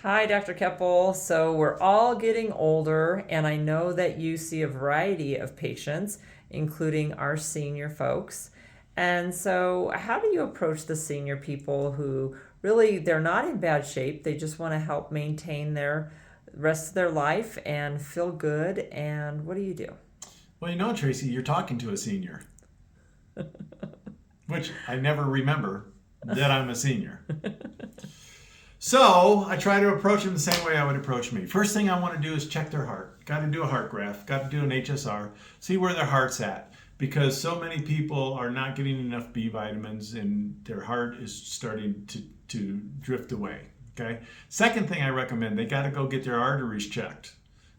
Hi, Dr. Keppel. So we're all getting older, and I know that you see a variety of patients, including our senior folks. And so, how do you approach the senior people who really they're not in bad shape? They just want to help maintain their rest of their life and feel good. And what do you do? Well, Tracy, you're talking to a senior, which I never remember that I'm a senior. So I try to approach them the same way I would approach me. First thing I want to do is check their heart. Got to do a heart graph, got to do an HSR, see where their heart's at. Because so many people are not getting enough B vitamins and their heart is starting to drift away. Okay. Second thing I recommend, they got to go get their arteries checked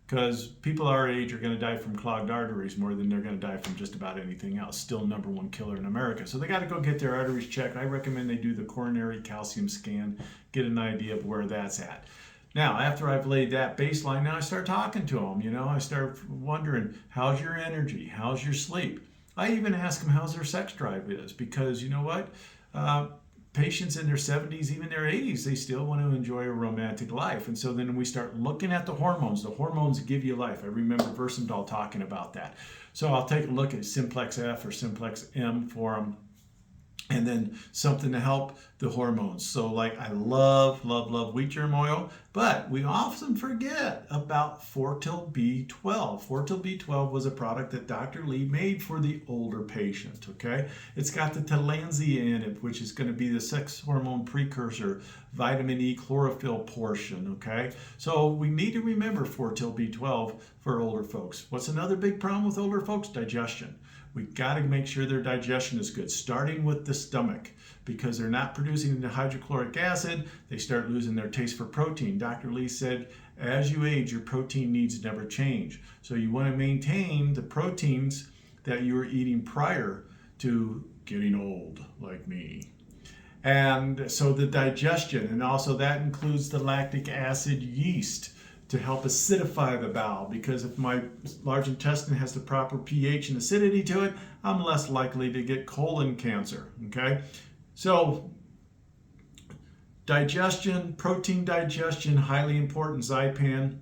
because people our age are going to die from clogged arteries more than they're going to die from just about anything else. Still number one killer in America. So they got to go get their arteries checked. I recommend they do the coronary calcium scan, get an idea of where that's at. Now, after I've laid that baseline, now I start talking to them. I start wondering, how's your energy? How's your sleep? I even ask them how's their sex drive is because you know what? Patients in their 70s, even their 80s, they still want to enjoy a romantic life. And so then we start looking at the hormones. The hormones give you life. I remember Versandal talking about that. So I'll take a look at Simplex F or Simplex M for them, and then something to help the hormones. So like I love wheat germ oil, but we often forget about Fortil B12. Fortil B12 was a product that Dr. Lee made for the older patient, okay? It's got the Tillandsia in it, which is going to be the sex hormone precursor, vitamin E chlorophyll portion, okay? So we need to remember Fortil B12 for older folks. What's another big problem with older folks? Digestion. We got to make sure their digestion is good, starting with the stomach, because they're not producing the hydrochloric acid. They start losing their taste for protein. Dr. Lee said, as you age, your protein needs never change. So you want to maintain the proteins that you were eating prior to getting old, like me. And so the digestion, and also that includes the lactic acid yeast to help acidify the bowel, because if my large intestine has the proper pH and acidity to it, I'm less likely to get colon cancer, okay? So digestion, protein digestion, highly important. Zypan.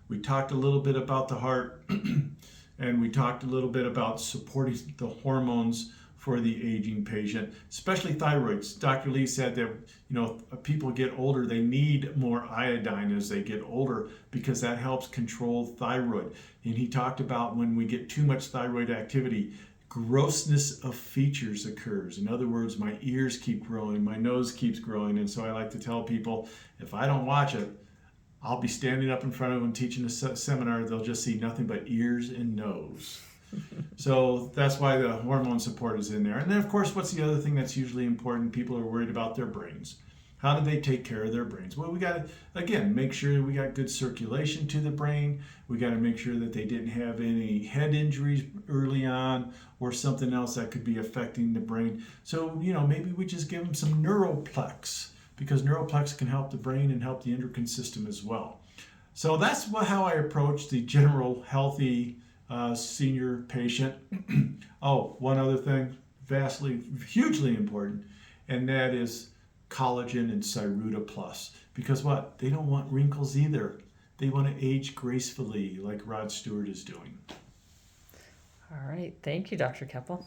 We talked a little bit about the heart and we talked a little bit about supporting the hormones for the aging patient, especially thyroids. Dr. Lee said that people get older, they need more iodine as they get older because that helps control thyroid. And he talked about when we get too much thyroid activity, grossness of features occurs. In other words, my ears keep growing, my nose keeps growing, and so I like to tell people, if I don't watch it, I'll be standing up in front of them teaching a seminar, they'll just see nothing but ears and nose. So that's why the hormone support is in there. And then, of course, what's the other thing that's usually important? People are worried about their brains. How do they take care of their brains? Well, we got to, again, make sure we got good circulation to the brain. We got to make sure that they didn't have any head injuries early on or something else that could be affecting the brain. So, maybe we just give them some Neuroplex, because Neuroplex can help the brain and help the endocrine system as well. So that's how I approach the general healthy senior patient. Oh, one other thing, hugely important, and that is collagen and Cyruta Plus. Because what? They don't want wrinkles either. They want to age gracefully like Rod Stewart is doing. All right. Thank you, Dr. Keppel.